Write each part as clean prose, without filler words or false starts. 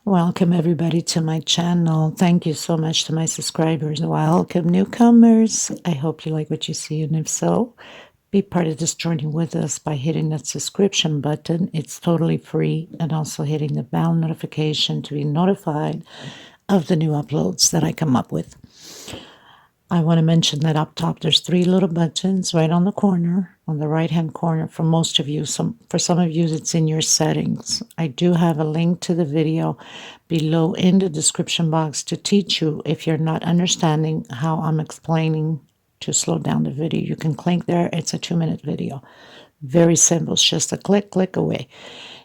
Welcome everybody to my channel. Thank you so much to my subscribers. Welcome newcomers. I hope you like what you see, and if so, be part of this journey with us by hitting that subscription button. It's totally free, and also hitting the bell notification to be notified of the new uploads that I come up with. I want to mention that up top there's 3 little buttons right on the corner, on the right hand corner for most of you. For some of you it's in your settings. I do have a link to the video below in the description box to teach you if you're not understanding how I'm explaining to slow down the video. You can click there. It's a 2-minute video. Very simple. It's just a click away.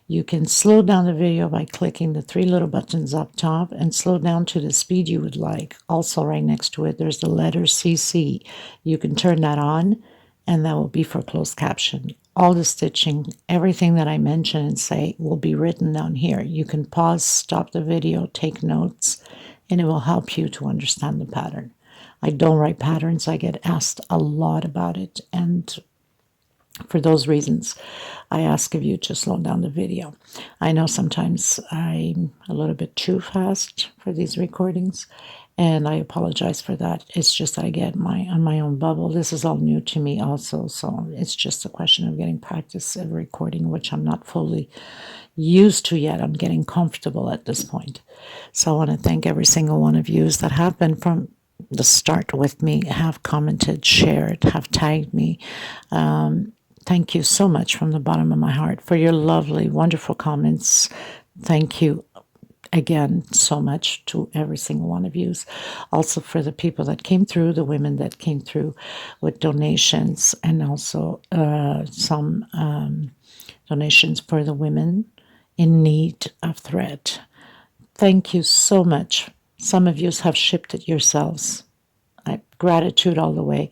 You can slow down the video by clicking the 3 little buttons up top and slow down to the speed you would like. Also right next to it, there's the letter CC. You can turn that on, and that will be for closed caption. All the stitching, everything that I mention and say will be written down here. You can pause, stop the video, take notes, and it will help you to understand the pattern. I don't write patterns. I get asked a lot about it, and for those reasons, I ask of you to slow down the video. I know sometimes I'm a little bit too fast for these recordings, and I apologize for that. It's just I get on my own bubble. This is all new to me also, so it's just a question of getting practice at recording, which I'm not fully used to yet. I'm getting comfortable at this point. So I want to thank every single one of you that have been from the start with me, have commented, shared, have tagged me. Thank you so much from the bottom of my heart for your lovely, wonderful comments. Thank you again so much to every single one of you. Also for the people that came through, the women that came through with donations, and also some donations for the women in need of thread. Thank you so much. Some of you have shipped it yourselves. Gratitude all the way.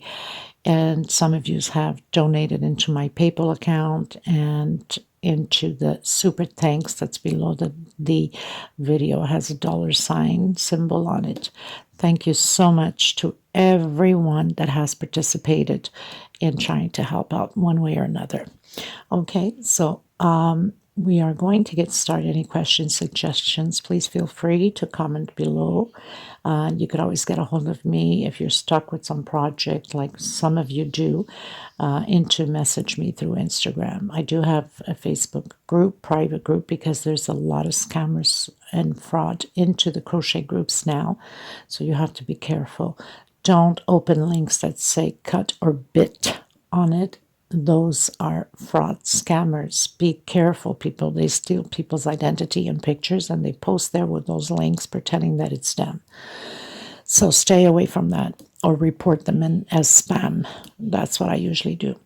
And some of you have donated into my PayPal account and into the super thanks that's below the video. It has a $ symbol on it. Thank you so much to everyone that has participated in trying to help out one way or another. Okay, so we are going to get started. Any questions, suggestions, please feel free to comment below. You could always get a hold of me if you're stuck with some project, like some of you do, to message me through Instagram. I do have a Facebook group, private group, because there's a lot of scammers and fraud into the crochet groups now, so you have to be careful. Don't open links that say cut or bit on it. Those are fraud scammers. Be careful, people. They steal people's identity and pictures, and they post there with those links pretending that it's them. So stay away from that, or report them in as spam. That's what I usually do.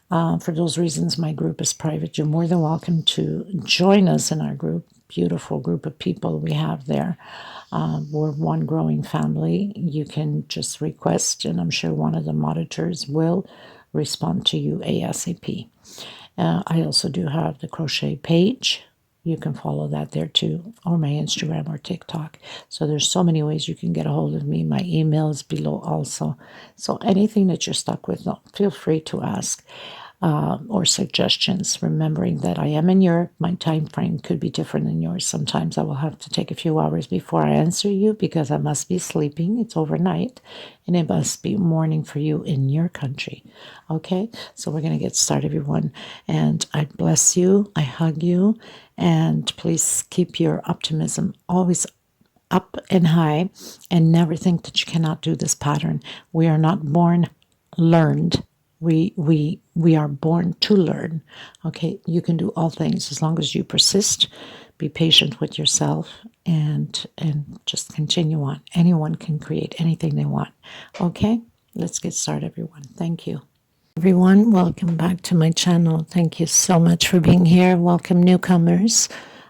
For those reasons, my group is private. You're more than welcome to join us in our group. Beautiful group of people we have there. We're one growing family. You can just request, and I'm sure one of the monitors will respond to you ASAP. I also do have the crochet page. You can follow that there too, or my Instagram or TikTok. So there's so many ways you can get a hold of me. My email is below also. So anything that you're stuck with, feel free to ask. Or suggestions, remembering that I am in Europe. My time frame could be different than yours. Sometimes I will have to take a few hours before I answer you because I must be sleeping. It's overnight, and it must be morning for you in your country. Okay, so we're going to get started, everyone, and I bless you, I hug you, and please keep your optimism always up and high, and never think that you cannot do this pattern. We are not born learned. We are born to learn. Okay, you can do all things as long as you persist, be patient with yourself, and just continue on. Anyone can create anything they want. Okay, let's get started, everyone. Thank you. Everyone, welcome back to my channel. Thank you so much for being here. Welcome newcomers.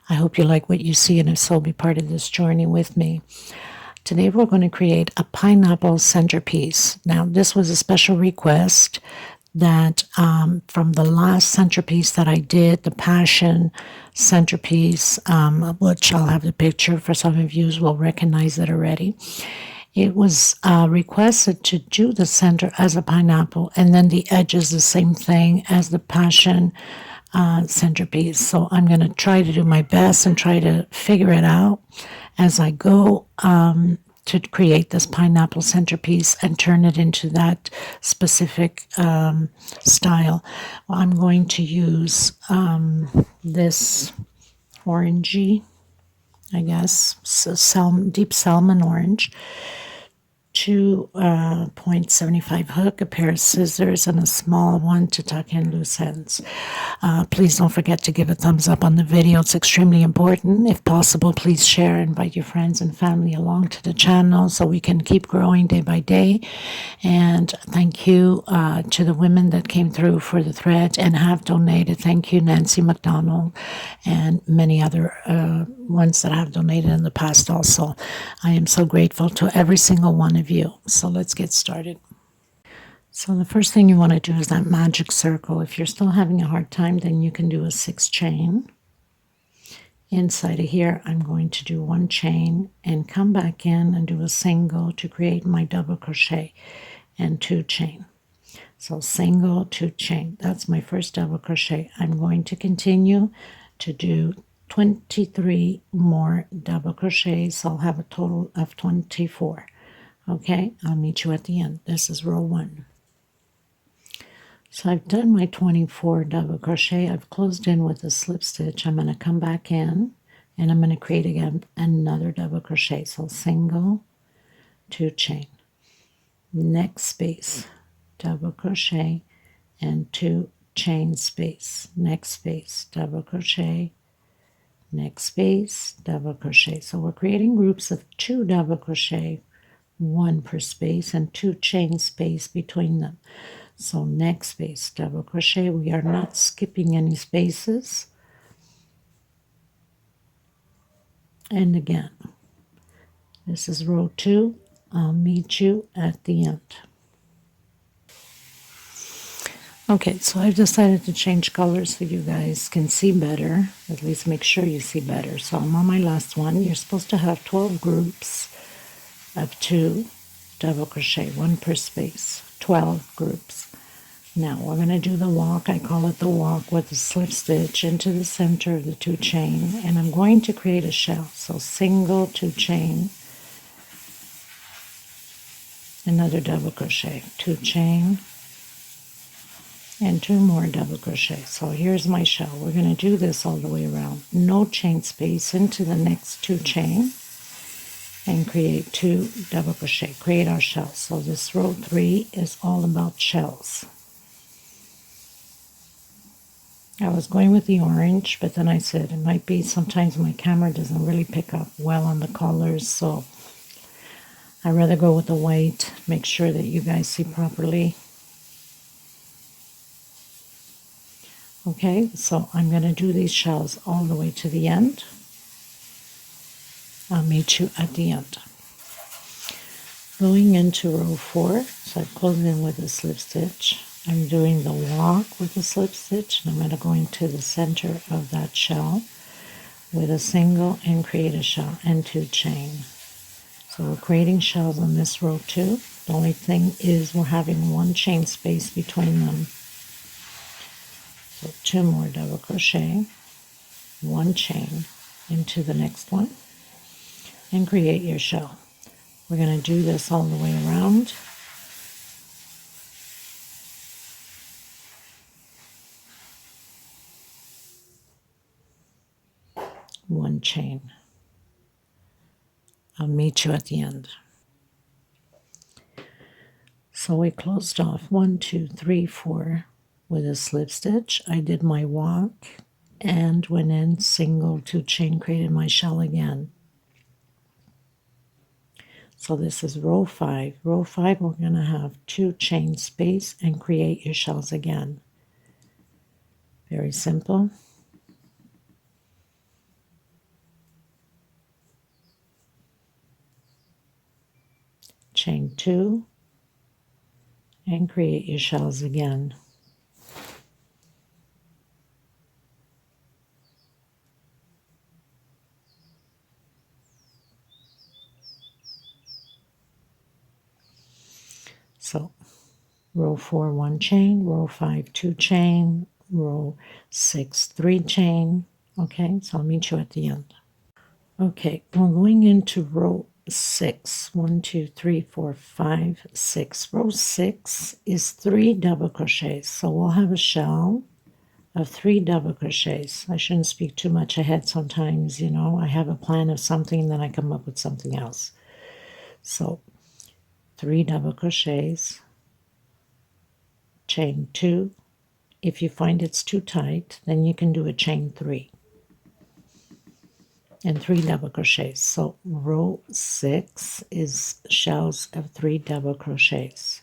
I hope you like what you see, and if so, be part of this journey with me. Today we're going to create a pineapple centerpiece. Now this was a special request that from the last centerpiece that I did, the passion centerpiece, which I'll have the picture for some of you will recognize it already. It was requested to do the center as a pineapple, and then the edges the same thing as the passion centerpiece. So I'm going to try to do my best and try to figure it out as I go, to create this pineapple centerpiece and turn it into that specific style. Well, I'm going to use this orangey, I guess, deep salmon orange, 2.75 hook, a pair of scissors, and a small one to tuck in loose ends. Please don't forget to give a thumbs up on the video. It's extremely important. If possible, please share, invite your friends and family along to the channel so we can keep growing day by day. And thank you to the women that came through for the thread and have donated. Thank you, Nancy McDonald, and many other ones that have donated in the past also. I am so grateful to every single one of you. So let's get started. So the first thing you want to do is that magic circle. If you're still having a hard time, then you can do a 6 chain. Inside of here, I'm going to do 1 chain and come back in and do a single to create my double crochet and 2 chain. So single, 2 chain. That's my first double crochet. I'm going to continue to do 23 more double crochets. So I'll have a total of 24. Okay, I'll meet you at the end. This is row 1. So I've done my 24 double crochet. I've closed in with a slip stitch. I'm going to come back in and I'm going to create again another double crochet. So single, 2 chain. Next space, double crochet and 2 chain space. Next space, double crochet. Next space, double crochet. So we're creating groups of 2 double crochet, 1 per space, and 2 chain space between them. So next space, double crochet. We are not skipping any spaces. And again, this is row 2. I'll meet you at the end. Okay, so I've decided to change colors so you guys can see better. At least make sure you see better. So I'm on my last one. You're supposed to have 12 groups of 2 double crochet, 1 per space, 12 groups. Now we're going to do the walk. I call it the walk with the slip stitch into the center of the 2 chain, and I'm going to create a shell. So single, 2 chain, another double crochet, 2 chain, and 2 more double crochet. So here's my shell. We're going to do this all the way around. No chain space into the next 2 chain and create 2 double crochet. Create our shell. So this row 3 is all about shells. I was going with the orange, but then I said it might be sometimes my camera doesn't really pick up well on the colors, so I'd rather go with the white, make sure that you guys see properly. Okay, so I'm going to do these shells all the way to the end. I'll meet you at the end. Going into row 4, so I've closed in with a slip stitch. I'm doing the walk with a slip stitch, and I'm going to go into the center of that shell with a single and create a shell and 2 chain. So we're creating shells on this row 2. The only thing is we're having 1 chain space between them. So 2 more double crochet, 1 chain into the next one, and create your shell. We're going to do this all the way around. One chain. I'll meet you at the end. So we closed off 1, 2, 3, 4 with a slip stitch. I did my walk and went in single, 2 chain, created my shell again. So this is row 5. Row 5, we're going to have 2 chain space and create your shells again. Very simple. Chain 2 and create your shells again. So row 4, 1 chain, row 5, 2 chain, row 6, 3 chain. Okay, so I'll meet you at the end. Okay, we're going into row 6. 1, 2, 3, 4, 5, 6. Row 6 is 3 double crochets. So we'll have a shell of 3 double crochets. I shouldn't speak too much ahead sometimes, you know. I have a plan of something, then I come up with something else. So 3 double crochets, chain 2. If you find it's too tight, then you can do a chain 3 and 3 double crochets. So row 6 is shells of 3 double crochets.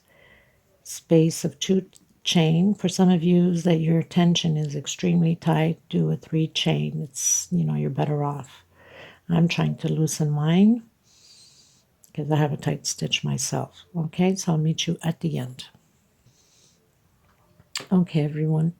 Space of 2 chain. For some of you that your tension is extremely tight, do a 3 chain. It's, you know, you're better off. I'm trying to loosen mine because I have a tight stitch myself. Okay, so I'll meet you at the end. Okay, everyone.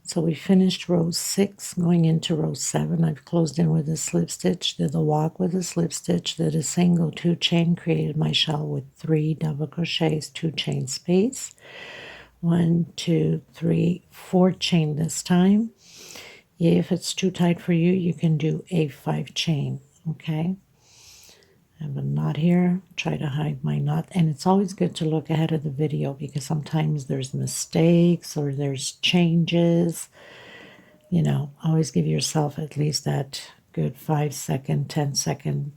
So we finished row 6, going into row 7. I've closed in with a slip stitch, did a walk with a slip stitch, did a single 2 chain, created my shell with 3 double crochets, 2 chain space. 1, 2, 3, 4 chain this time. If it's too tight for you, you can do a 5 chain. Okay. I have a knot here. Try to hide my knot. And it's always good to look ahead of the video because sometimes there's mistakes or there's changes. You know, always give yourself at least that good 5-second, 10-second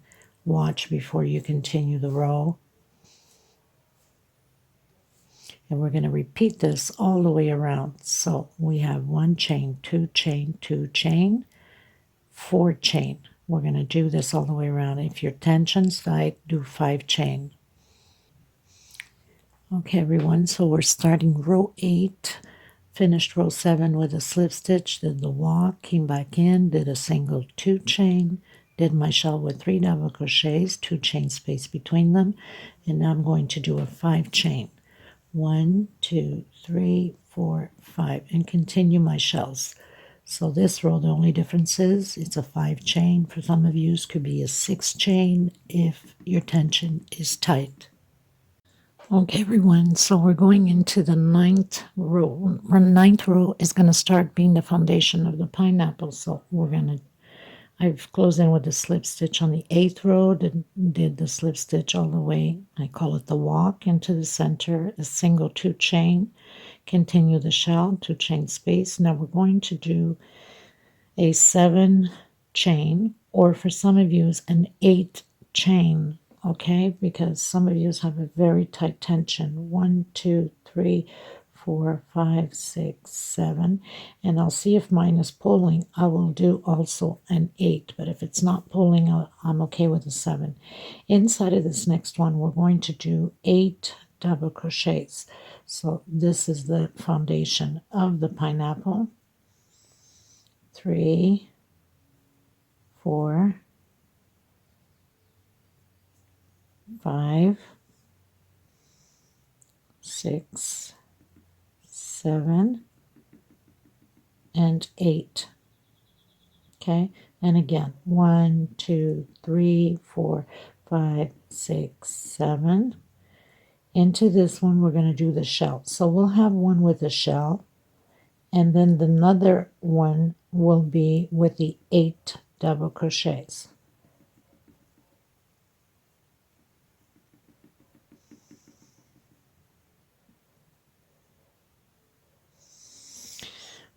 watch before you continue the row. And we're going to repeat this all the way around. So we have 1 chain, 2 chain, 2 chain, 4 chain. We're going to do this all the way around. If your tension's tight, do 5 chain. Okay, everyone, so we're starting row 8. Finished row 7 with a slip stitch, did the walk, came back in, did a single 2 chain, did my shell with 3 double crochets, 2 chain space between them, and now I'm going to do a 5 chain. 1, 2, 3, 4, 5, and continue my shells. So this row, the only difference is it's a 5 chain. For some of you, it could be a 6 chain if your tension is tight. Okay, everyone, so we're going into the 9th row. Our 9th row is going to start being the foundation of the pineapple. So I've closed in with the slip stitch on the 8th row, did the slip stitch all the way. I call it the walk into the center, a single 2 chain, continue the shell, 2 chain space. Now we're going to do a 7 chain, or for some of you, an 8 chain, okay? Because some of you have a very tight tension. 1, 2, 3, 4, 5, 6, 7. And I'll see if mine is pulling. I will do also an 8, but if it's not pulling, I'm okay with a 7. Inside of this next one, we're going to do 8 double crochets. So this is the foundation of the pineapple. 3, 4, 5, 6, 7, and 8. Okay, and again, 1, 2, 3, 4, 5, 6, 7. Into this one, we're going to do the shell. So we'll have one with a shell, and then another one will be with the 8 double crochets.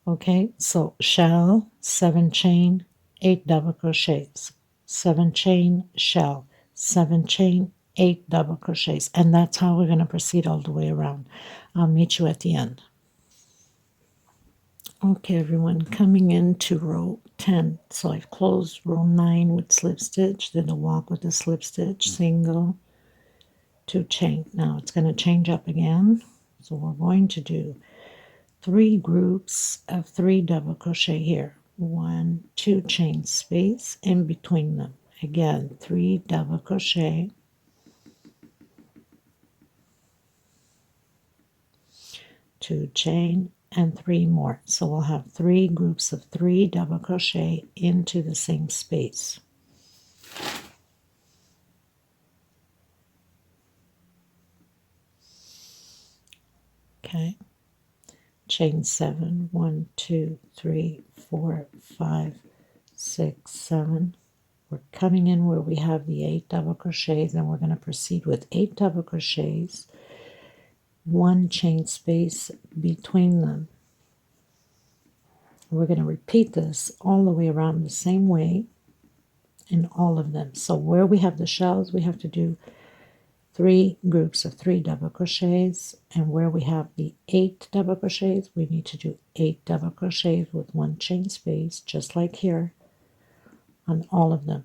Okay, so shell, 7 chain, 8 double crochets, 7 chain, shell, 7 chain, 8 double crochets, and that's how we're going to proceed all the way around. I'll meet you at the end. Okay, everyone, coming into row 10. So I've closed row 9 with slip stitch, did a walk with a slip stitch, single, 2 chain. Now it's going to change up again. So we're going to do 3 groups of 3 double crochet here. 1, 2 chain space in between them. Again, 3 double crochet, 2 chain, and 3 more. So we'll have 3 groups of 3 double crochet into the same space. Okay, chain 7, 1, 2, 3, 4, 5, 6, 7. We're coming in where we have the 8 double crochets, and we're going to proceed with 8 double crochets, 1 chain space between them. We're going to repeat this all the way around the same way in all of them. So where we have the shells, we have to do 3 groups of 3 double crochets, and where we have the 8 double crochets, we need to do 8 double crochets with 1 chain space, just like here, on all of them.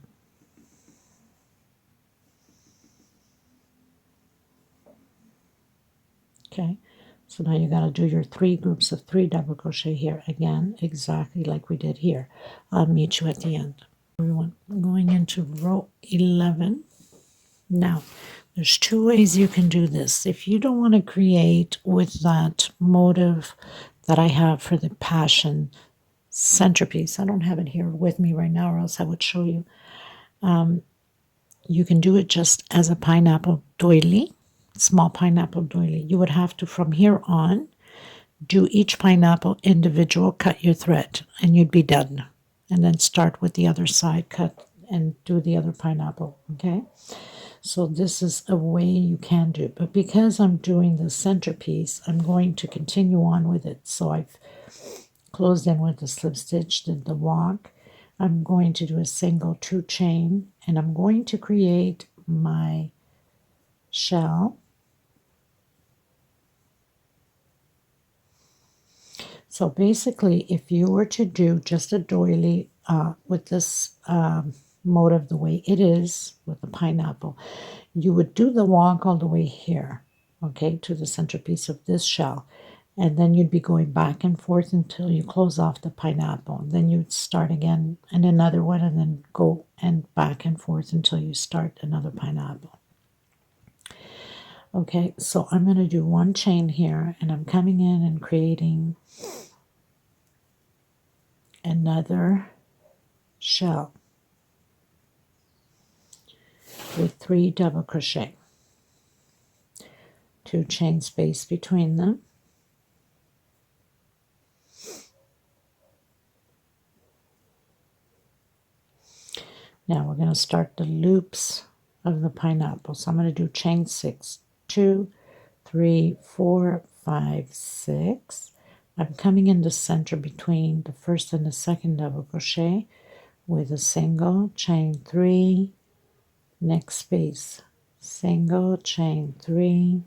Okay, so now you got to do your 3 groups of 3 double crochet here again, exactly like we did here. I'll meet you at the end. Everyone, going into row 11. Now, there's 2 ways you can do this. If you don't want to create with that motive that I have for the passion centerpiece, I don't have it here with me right now, or else I would show you. You can do it just as a pineapple doily, small pineapple doily. You would have to, from here on, do each pineapple individual, cut your thread, and you'd be done. And then start with the other side, cut, and do the other pineapple, okay? So this is a way you can do it. But because I'm doing the centerpiece, I'm going to continue on with it. So I've closed in with the slip stitch, did the walk. I'm going to do a single 2 chain, and I'm going to create my shell. So basically, if you were to do just a doily with this motive the way it is with the pineapple, you would do the walk all the way here, okay, to the centerpiece of this shell. And then you'd be going back and forth until you close off the pineapple. Then you'd start again and another one, and then go and back and forth until you start another pineapple. Okay, so I'm going to do 1 chain here, and I'm coming in and creating another shell with 3 double crochet, 2 chain space between them. Now we're going to start the loops of the pineapple. So I'm going to do chain 6, 2, 3, 4, 5, 6. I'm coming in the center between the first and the second double crochet with a single, chain 3, next space, single, chain 3,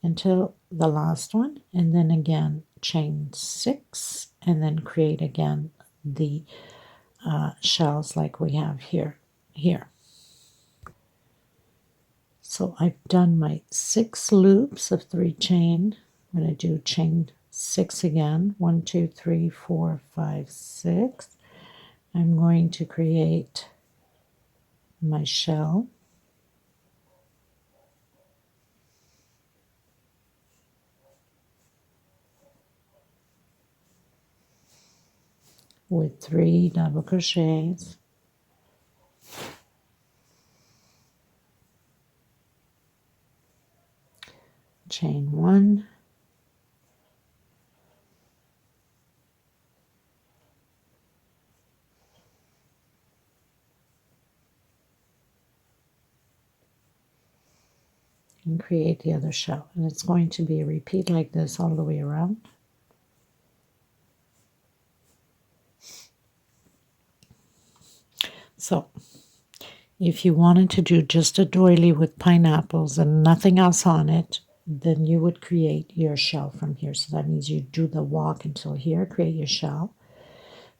until the last one, and then again chain 6, and then create again the shells like we have here. So I've done my 6 loops of 3 chain. I'm going to do chain 6 again. 1, 2, 3, 4, 5, 6. I'm going to create my shell. With 3 double crochets, chain 1, and create the other shell. And it's going to be a repeat like this all the way around. So if you wanted to do just a doily with pineapples and nothing else on it, then you would create your shell from here. So that means you do the walk until here, create your shell,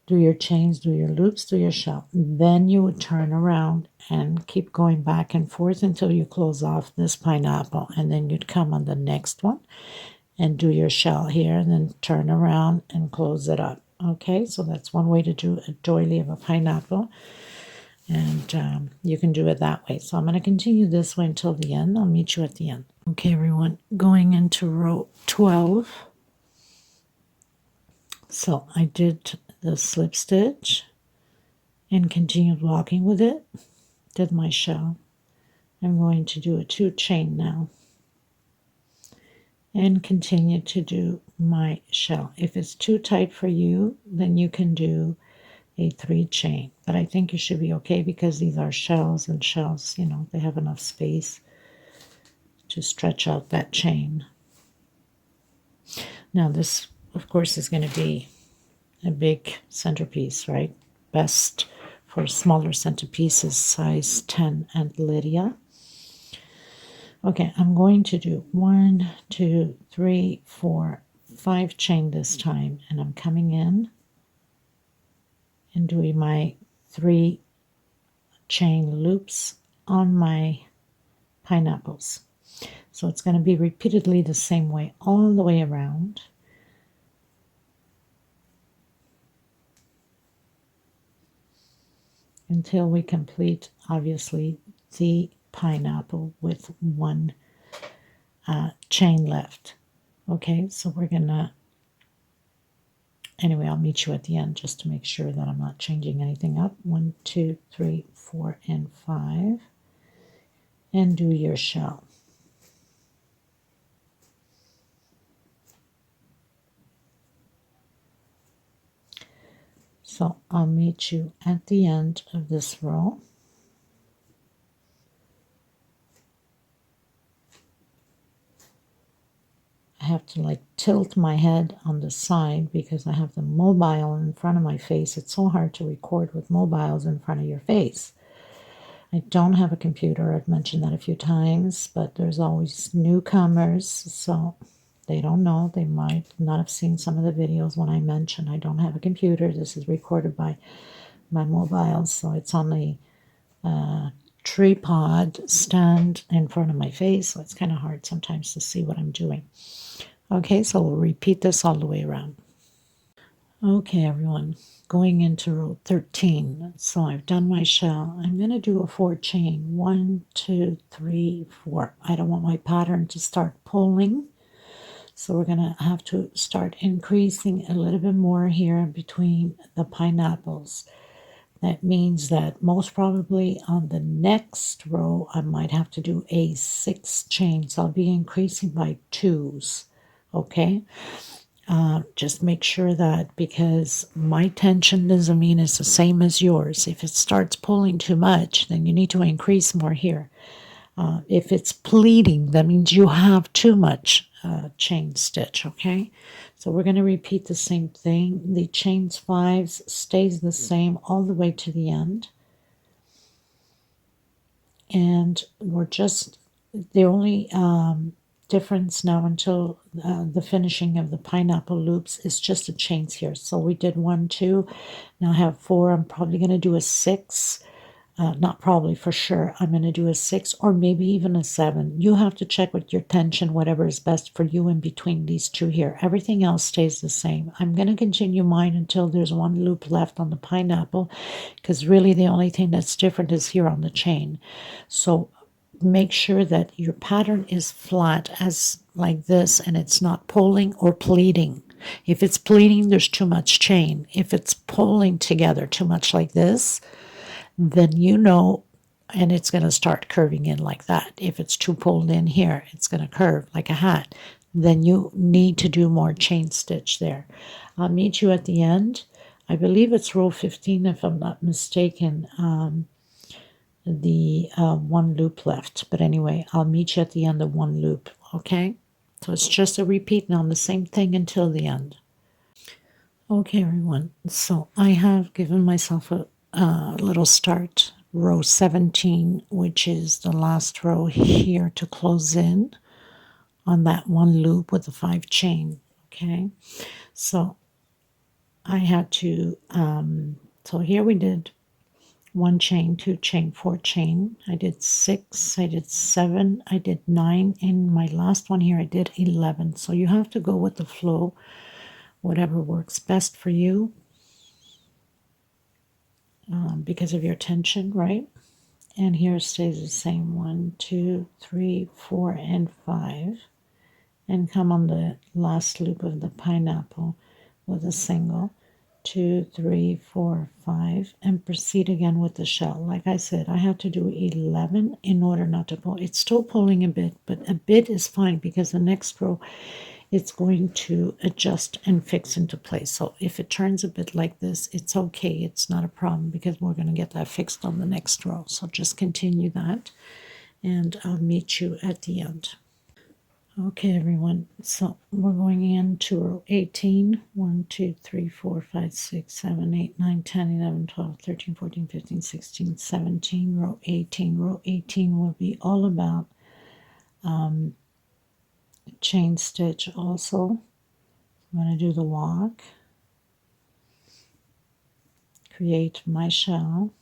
do your chains, do your loops, do your shell. Then you would turn around and keep going back and forth until you close off this pineapple. And then you'd come on the next one and do your shell here, and then turn around and close it up. Okay, so that's one way to do a doily of a pineapple. And you can do it that way. So I'm going to continue this way until the end. I'll meet you at the end. Okay, everyone, going into row 12. So I did the slip stitch and continued walking with it. Did my shell. I'm going to do a 2 chain now. and continue to do my shell. If it's too tight for you, then you can do a 3 chain, but I think you should be okay because these are shells, and shells, you know, they have enough space to stretch out that chain. Now this, of course, is going to be a big centerpiece, right? Best for smaller centerpieces, size 10 and Lydia. Okay, I'm going to do 1, 2, 3, 4, 5 chain this time, and I'm coming in and doing my 3 chain loops on my pineapples. So it's going to be repeatedly the same way all the way around. Until we complete, obviously, the pineapple with 1 chain left. Okay, so we're gonna, anyway, I'll meet you at the end just to make sure that I'm not changing anything up. 1, 2, 3, 4, and 5, and do your shell. So I'll meet you at the end of this row. I have to like tilt my head on the side because I have the mobile in front of my face. It's so hard to record with mobiles in front of your face. I don't have a computer. I've mentioned that a few times, but there's always newcomers, so they don't know. They might not have seen some of the videos when I mention I don't have a computer. This is recorded by my mobile, so it's on the tripod stand in front of my face, so it's kind of hard sometimes to see what I'm doing. Okay, so we'll repeat this all the way around. Okay, everyone, going into row 13. So I've done my shell. I'm going to do a 4 chain. 1, 2, 3, 4. I don't want my pattern to start pulling, so we're going to have to start increasing a little bit more here between the pineapples. That means that most probably on the next row, I might have to do a 6 chain. So I'll be increasing by 2s. Okay? Just make sure that, because my tension doesn't mean it's the same as yours. If it starts pulling too much, then you need to increase more here. If it's pleating, that means you have too much chain stitch, okay? So we're going to repeat the same thing. The chains 5s stays the same all the way to the end. And we're just, the only difference now until the finishing of the pineapple loops is just the chains here. So we did 1, 2, now I have 4. I'm probably going to do a 6. Not probably, for sure. I'm going to do a 6 or maybe even a 7. You have to check with your tension, whatever is best for you in between these two here. Everything else stays the same. I'm going to continue mine until there's 1 loop left on the pineapple, because really the only thing that's different is here on the chain. So make sure that your pattern is flat as like this, and it's not pulling or pleating. If it's pleating, there's too much chain. If it's pulling together too much like this, then you know, and it's going to start curving in like that. If it's too pulled in here, it's going to curve like a hat. Then you need to do more chain stitch there. I'll meet you at the end. I believe it's row 15, if I'm not mistaken, the 1 loop left. But anyway, I'll meet you at the end of 1 loop, okay? So it's just a repeat now, the same thing until the end. Okay, everyone, so I have given myself a little start, row 17, which is the last row here to close in on that 1 loop with the 5 chain. Okay, so I had to, so here we did 1 chain, 2 chain, 4 chain. I did 6, I did 7, I did 9. In my last one here, I did 11. So you have to go with the flow, whatever works best for you. Because of your tension, right? And here it stays the same. 1, 2, 3, 4, and 5. And come on the last loop of the pineapple with a single, 2, 3, 4, 5, and proceed again with the shell. Like I said, I have to do 11 in order not to pull. It's still pulling a bit, but a bit is fine because the next row it's going to adjust and fix into place. So if it turns a bit like this, it's okay. It's not a problem because we're going to get that fixed on the next row. So just continue that and I'll meet you at the end. Okay, everyone, so we're going into row 18. 1, 2, 3, 4, 5, 6, 7, 8, 9, 10, 11, 12, 13, 14, 15, 16, 17, row 18. Row 18 will be all about chain stitch also. I'm going to do the walk, create my shell,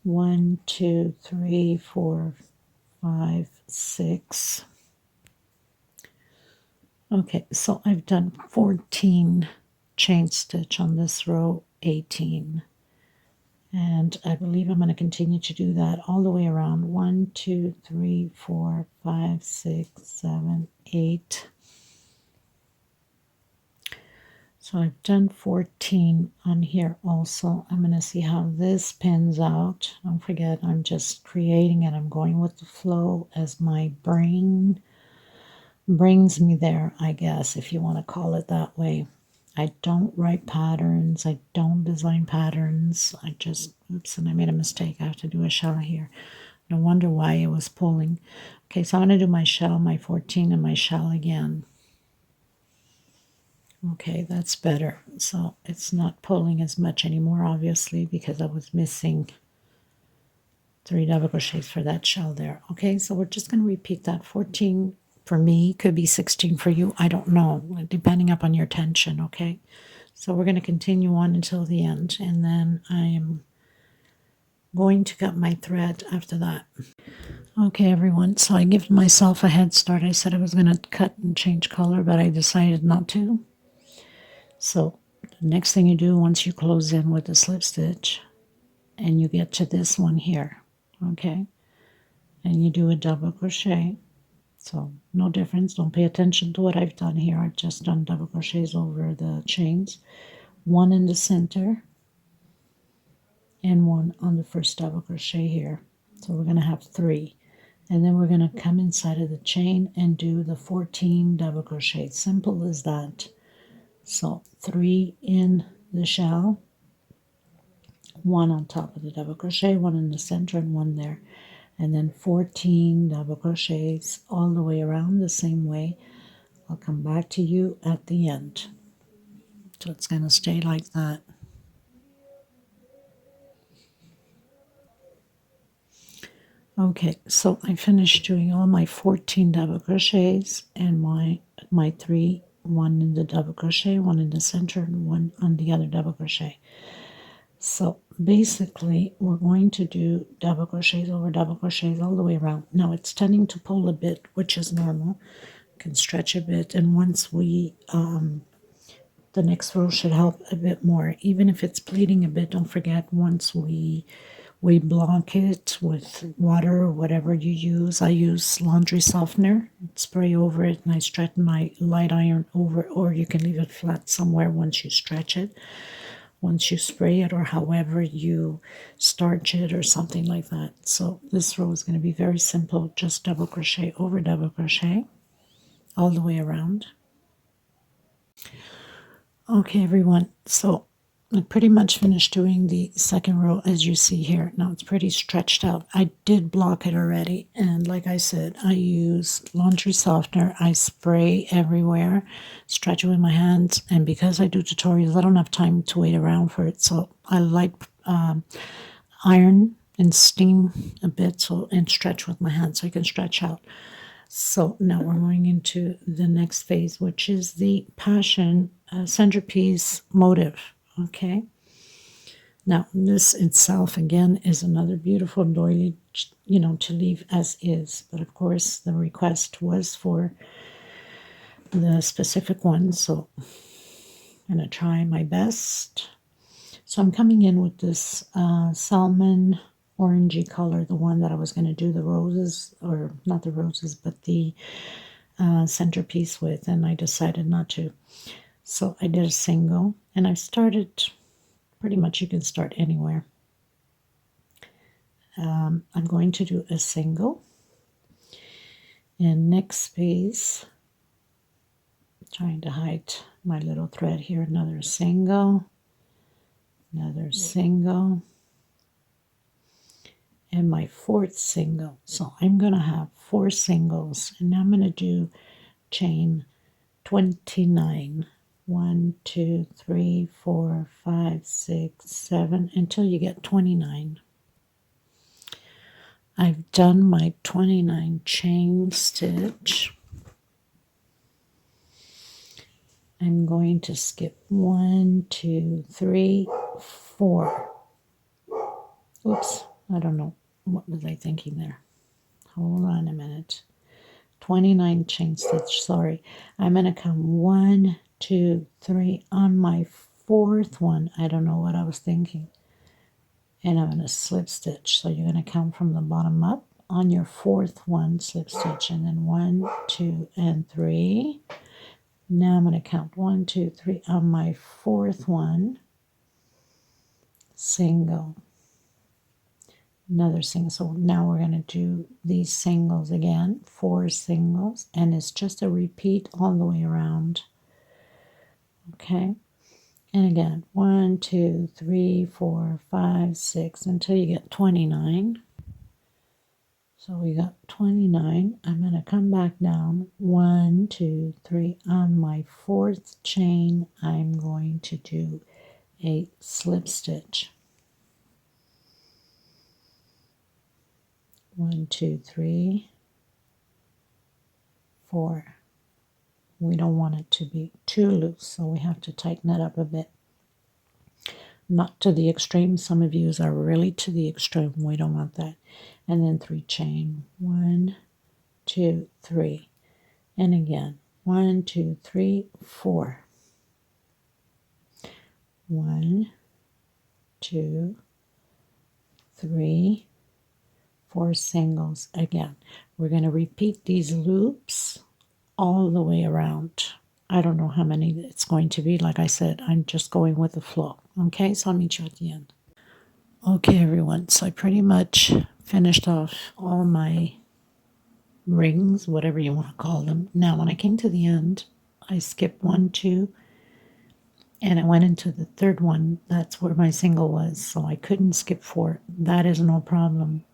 one, two, three, 4, 5, 6. Okay, so I've done 14 chain stitch on this row 18. And I believe I'm going to continue to do that all the way around. 1, 2, 3, 4, 5, 6, 7, 8. So I've done 14 on here also. I'm going to see how this pans out. Don't forget, I'm just creating it. I'm going with the flow as my brain brings me there, I guess, if you want to call it that way. I don't write patterns. I don't design patterns. I just, oops, and I made a mistake. I have to do a shell here. No wonder why it was pulling. Okay, so I'm going to do my shell, my 14, and my shell again. Okay, that's better. So it's not pulling as much anymore, obviously, because I was missing 3 double crochets for that shell there. Okay, so we're just going to repeat that. 14 for me, could be 16 for you. I don't know, depending upon your tension, okay? So we're going to continue on until the end, and then I am going to cut my thread after that. Okay, everyone, so I give myself a head start. I said I was going to cut and change color, but I decided not to. So the next thing you do once you close in with the slip stitch, and you get to this one here, okay? And you do a double crochet. So no difference. Don't pay attention to what I've done here. I've just done double crochets over the chains. 1 in the center and 1 on the first double crochet here. So we're going to have 3. And then we're going to come inside of the chain and do the 14 double crochets. Simple as that. So 3 in the shell, 1 on top of the double crochet, 1 in the center and 1 there. And then 14 double crochets all the way around the same way. I'll come back to you at the end. So it's going to stay like that. Okay, so I finished doing all my 14 double crochets and my 3, 1 in the double crochet, 1 in the center, and 1 on the other double crochet. So basically, we're going to do double crochets over double crochets all the way around. Now it's tending to pull a bit, which is normal. You can stretch a bit, and once we, the next row should help a bit more. Even if it's bleeding a bit, don't forget once we block it with water or whatever you use. I use laundry softener, spray over it, and I stretch my light iron over, or you can leave it flat somewhere once you stretch it. Once you spray it or however you starch it or something like that. So this row is going to be very simple, just double crochet over double crochet all the way around. Okay, everyone, so I pretty much finished doing the second row as you see here. Now it's pretty stretched out. I did block it already, and like I said, I use laundry softener. I spray everywhere, stretch it with my hands, and because I do tutorials, I don't have time to wait around for it, so I like iron and steam a bit and stretch with my hands so I can stretch out. So now we're going into the next phase, which is the passion centerpiece motive. Okay, now this itself again is another beautiful doily, you know, to leave as is, but of course the request was for the specific one, so I'm gonna try my best. So I'm coming in with this salmon orangey color, the one that I was going to do the roses, or not the roses, but the centerpiece with, and I decided not to. So I did a single, and I started, pretty much you can start anywhere. I'm going to do a single, and next space, trying to hide my little thread here, another single, and my fourth single. So I'm going to have 4 singles, and I'm going to do chain 29. 1, 2, 3, 4, 5, 6, 7, until you get 29. I've done my 29 chain stitch. I'm going to skip 1, 2, 3, 4. Oops, I don't know. What was I thinking there? Hold on a minute. 29 chain stitch, sorry. I'm going to come 1, 2, 3 on my 4th one. I don't know what I was thinking. And I'm going to slip stitch. So you're going to come from the bottom up on your 4th one, slip stitch, and then 1, 2, and 3. Now I'm going to count 1, 2, 3 on my 4th one, single, another single. So now we're going to do these singles again, 4 singles, and it's just a repeat all the way around. Okay, and again, 1, 2, 3, 4, 5, 6, until you get 29. So we got 29. I'm going to come back down 1, 2, 3 on my 4th chain. I'm going to do a slip stitch. 1, 2, 3, 4. We don't want it to be too loose, so we have to tighten it up a bit. Not to the extreme. Some of you are really to the extreme. We don't want that. And then 3 chain. 1, 2, 3. And again, 1, 2, 3, 4. 1, 2, 3, 4 singles again. We're going to repeat these loops all the way around. I don't know how many it's going to be. Like I said, I'm just going with the flow. Okay, so I'll meet you at the end. Okay, everyone, so I pretty much finished off all my rings, whatever you want to call them. Now, when I came to the end, I skipped 1, 2, and I went into the 3rd one. That's where my single was, so I couldn't skip 4. That is no problem.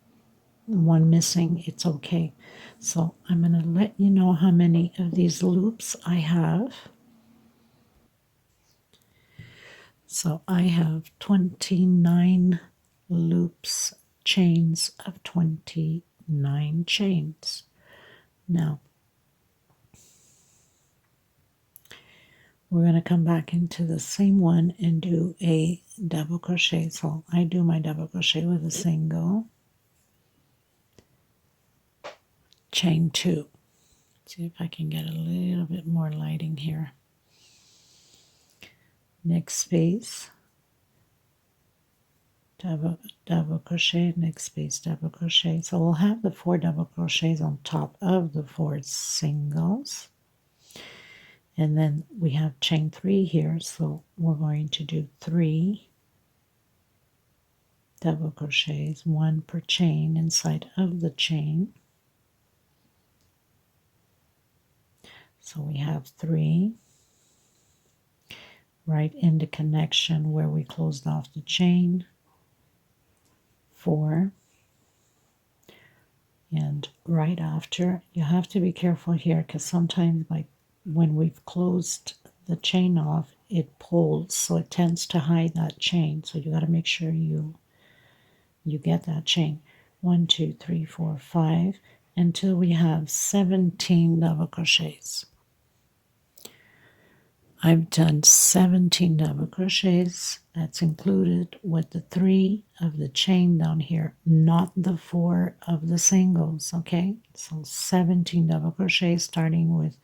One missing, it's okay. So I'm going to let you know how many of these loops I have. So I have 29 loops, chains of 29 chains. Now, we're going to come back into the same one and do a double crochet. So I do my double crochet with a single, chain 2. See if I can get a little bit more lighting here. Next space, double crochet, next space, double crochet. So we'll have the 4 double crochets on top of the 4 singles. And then we have chain 3 here, so we're going to do 3 double crochets, 1 per chain inside of the chain. So we have 3 right in the connection where we closed off the chain, 4, and right after, you have to be careful here because sometimes when we've closed the chain off, it pulls, so it tends to hide that chain. So you got to make sure you get that chain. 1, 2, 3, 4, 5, until we have 17 double crochets. I've done 17 double crochets. That's included with the 3 of the chain down here, not the 4 of the singles, okay? So 17 double crochets starting with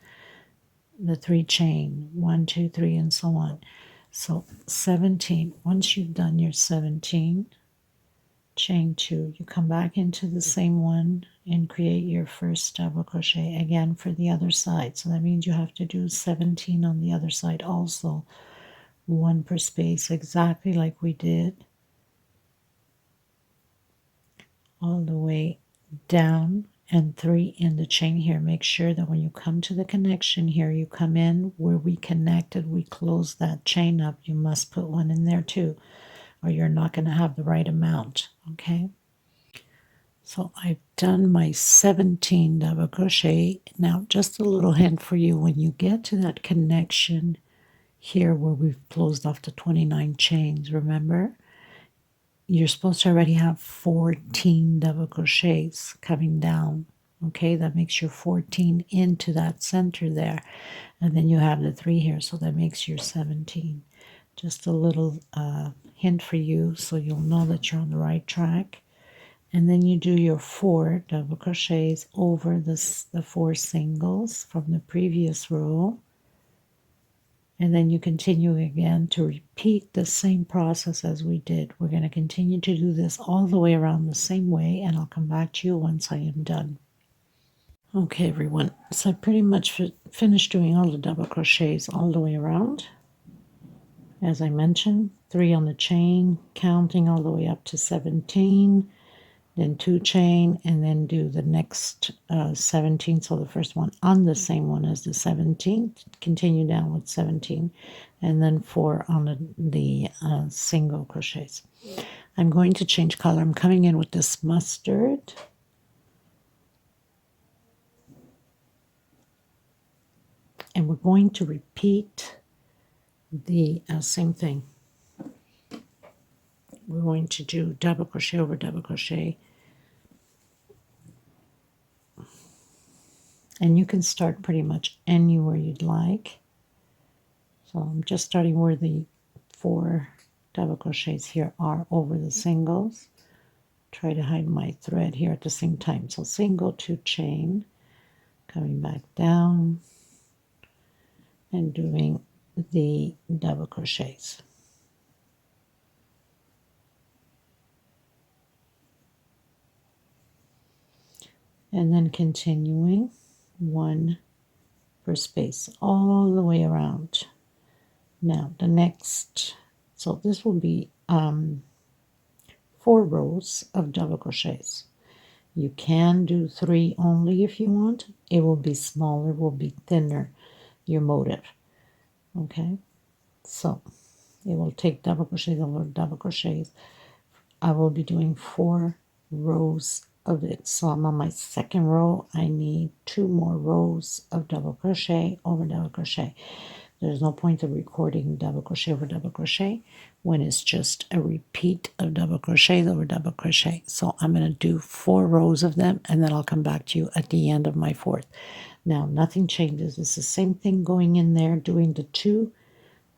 the 3 chain, 1, 2, 3, and so on. So 17, once you've done your 17, chain 2, you come back into the same one and create your first double crochet again for the other side. So that means you have to do 17 on the other side also, 1 per space, exactly like we did all the way down, and 3 in the chain here. Make sure that when you come to the connection here, you come in where we connected, we close that chain up. You must put 1 in there too, or you're not going to have the right amount. Okay, so I've done my 17 double crochet. Now just a little hint for you: when you get to that connection here where we've closed off the 29 chains, remember you're supposed to already have 14 double crochets coming down. Okay, that makes your 14 into that center there, and then you have the 3 here, so that makes your 17. Just a little hint for you so you'll know that you're on the right track. And then you do your 4 double crochets over the 4 singles from the previous row. And then you continue again to repeat the same process as we did. We're going to continue to do this all the way around the same way, and I'll come back to you once I am done. Okay, everyone, so I pretty much finished doing all the double crochets all the way around. As I mentioned, 3 on the chain, counting all the way up to 17, then 2 chain, and then do the next 17. So the first one on the same one as the 17th, continue down with 17, and then 4 on the single crochets. I'm going to change color. I'm coming in with this mustard. And we're going to repeat the same thing. We're going to do double crochet over double crochet. And you can start pretty much anywhere you'd like. So I'm just starting where the 4 double crochets here are over the singles. Try to hide my thread here at the same time. So single, 2 chain, coming back down and doing the double crochets. And then continuing 1 per space all the way around. Now the next, so this will be 4 rows of double crochets. You can do 3 only if you want. It will be smaller, will be thinner, your motif. Okay, so it will take double crochets over double crochets. I will be doing 4 rows of it. So I'm on my second row. I need 2 more rows of double crochet over double crochet. There's no point of recording double crochet over double crochet when it's just a repeat of double crochet over double crochet. So I'm going to do 4 rows of them, and then I'll come back to you at the end of my 4th. Now nothing changes. It's the same thing going in there, doing the 2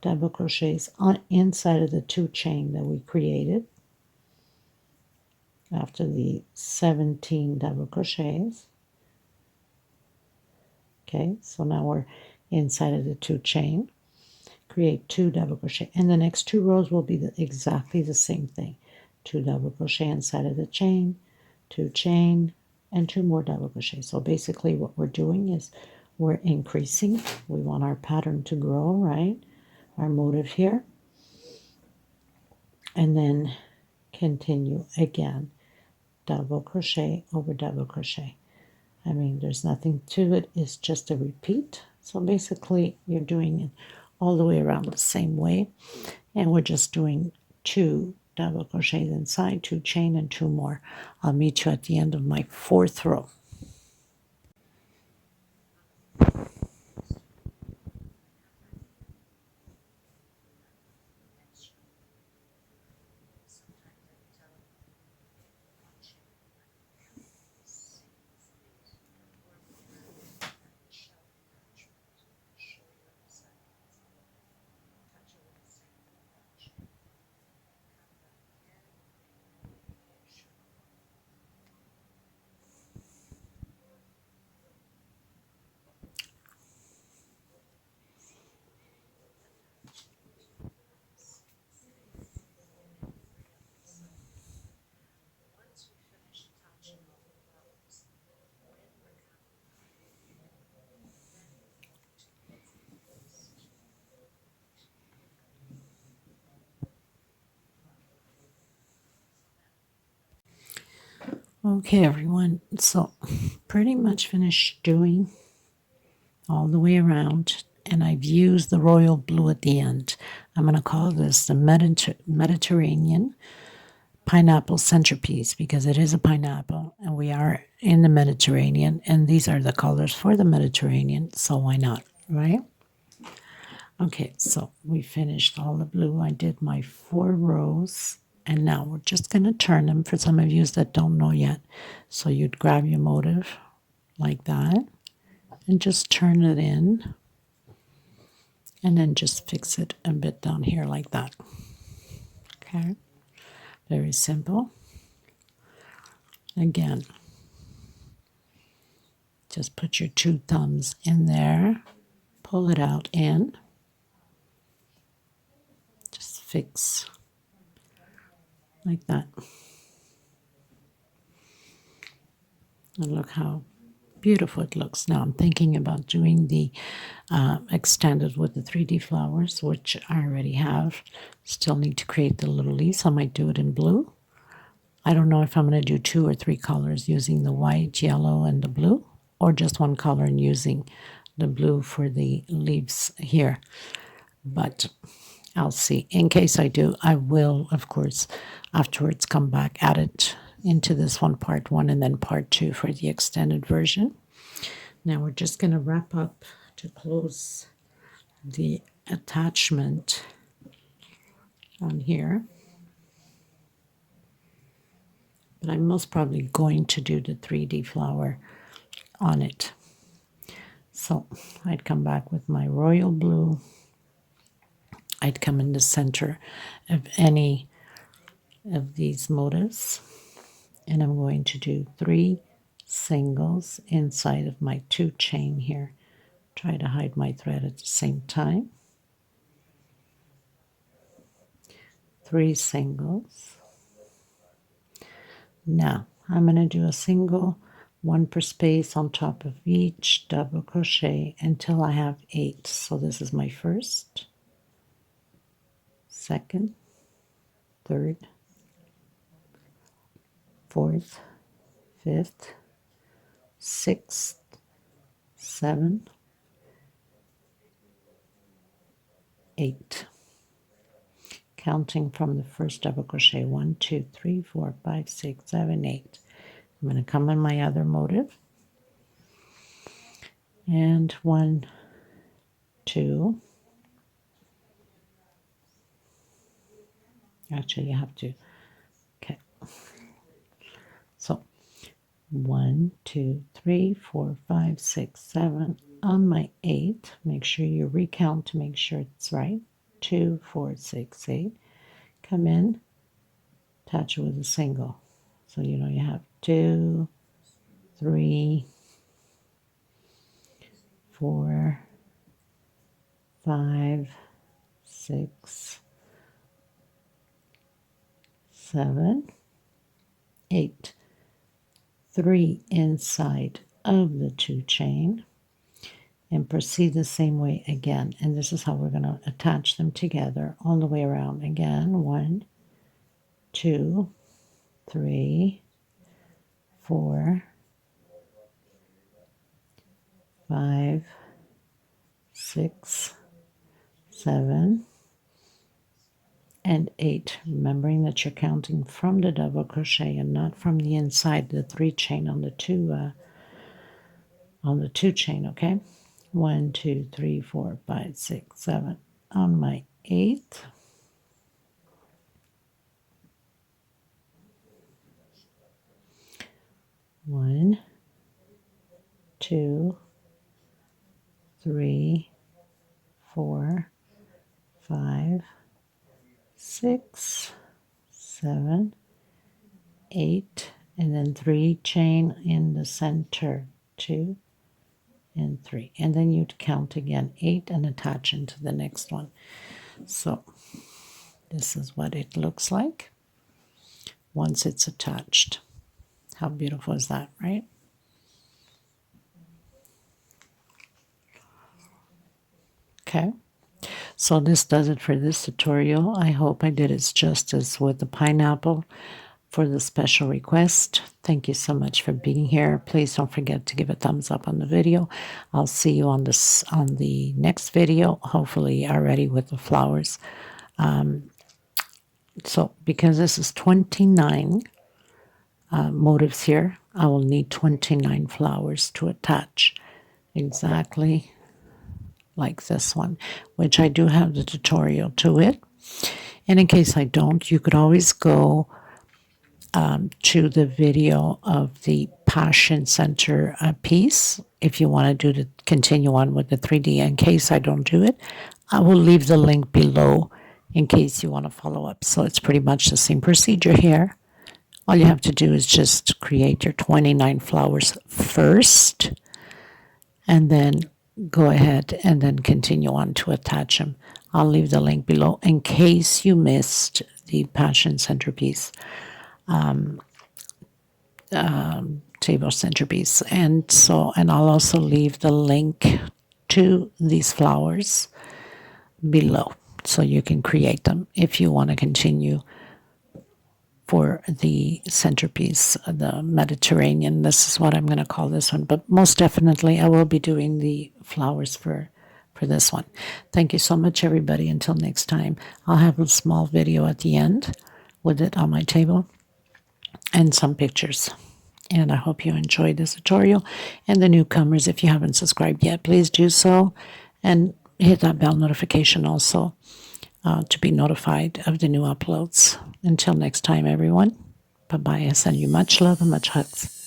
double crochets on inside of the 2 chain that we created after the 17 double crochets. Okay, so now we're inside of the 2 chain. Create 2 double crochet, and the next 2 rows will be exactly the same thing. 2 double crochet inside of the chain, 2 chain, and 2 more double crochet. So basically what we're doing is we're increasing. We want our pattern to grow, right? Our motif here. And then continue again. Double crochet over double crochet. I mean, there's nothing to it. It's just a repeat. So basically you're doing it all the way around the same way, and we're just doing 2 double crochets inside, 2 chain, and 2 more. I'll meet you at the end of my 4th row. Okay, everyone, so pretty much finished doing all the way around, and I've used the royal blue at the end. I'm going to call this the Mediterranean pineapple centerpiece because it is a pineapple and we are in the Mediterranean, and these are the colors for the Mediterranean, so why not, right? Okay, so we finished all the blue. I did my 4 rows, and now we're just going to turn them for some of you that don't know yet. So you'd grab your motif like that and just turn it in, and then just fix it a bit down here like that. Okay, very simple. Again, just put your 2 thumbs in there, pull it out in, just fix like that. And look how beautiful it looks. Now I'm thinking about doing the extended with the 3D flowers, which I already have. Still need to create the little leaves. I might do it in blue. I don't know if I'm going to do 2 or 3 colors using the white, yellow, and the blue, or just 1 color and using the blue for the leaves here. But I'll see. In case I do, I will, of course, afterwards come back, add it into this one, part 1, and then part 2 for the extended version. Now we're just going to wrap up to close the attachment on here. But I'm most probably going to do the 3D flower on it. So I'd come back with my royal blue. I'd come in the center of any of these motifs, and I'm going to do 3 singles inside of my 2 chain here. Try to hide my thread at the same time. 3 singles. Now I'm going to do a single, 1 per space on top of each, double crochet until I have 8. So this is my first, second, third, fourth, fifth, sixth, seventh, 8. Counting from the first double crochet, 1, 2, 3, 4, 5, 6, 7, 8. I'm going to come in my other motif, and 1, 2. Actually, you have to. Okay. So 1, 2, 3, 4, 5, 6, 7. On my 8, make sure you recount to make sure it's right. 2, 4, 6, 8. Come in, attach it with a single. So you know you have 2, 3, 4, 5, 6, 7, 8. 3 inside of the 2 chain, and proceed the same way again. And this is how we're going to attach them together all the way around. Again, 1, 2, 3, 4, 5, 6, 7, and 8. Remembering that you're counting from the double crochet and not from the inside the 3 chain on the 2 chain. Okay, 1, 2, 3, 4, 5, 6, 7. On my 8th, one, 2, 3, 4, 5, 6, 7, 8, and then 3 chain in the center, 2 and 3, and then you'd count again 8 and attach into the next one. So this is what it looks like once it's attached. How beautiful is that, right? Okay, so this does it for this tutorial. I hope I did its justice with the pineapple. for the special request. Thank you so much for being here. Please don't forget to give a thumbs up on the video. I'll see you on the next video, hopefully already with the flowers. So because this is 29 motifs here, I will need 29 flowers to attach, exactly like this one, which I do have the tutorial to it. And in case I don't, you could always go to the video of the Passion Center piece if you want to continue on with the 3D. In case I don't do it, I will leave the link below in case you want to follow up. So it's pretty much the same procedure here. All you have to do is just create your 29 flowers first, and then go ahead and then continue on to attach them. I'll leave the link below in case you missed the Passion Centerpiece table centerpiece. And I'll also leave the link to these flowers below so you can create them if you want to continue for the centerpiece, the Mediterranean. This is what I'm going to call this one, but most definitely I will be doing the flowers for this one. Thank you so much, everybody. Until next time, I'll have a small video at the end with it on my table and some pictures. And I hope you enjoyed this tutorial. And the newcomers, if you haven't subscribed yet, please do so. And hit that bell notification also to be notified of the new uploads. Until next time, everyone. Bye-bye. I send you much love and much hugs.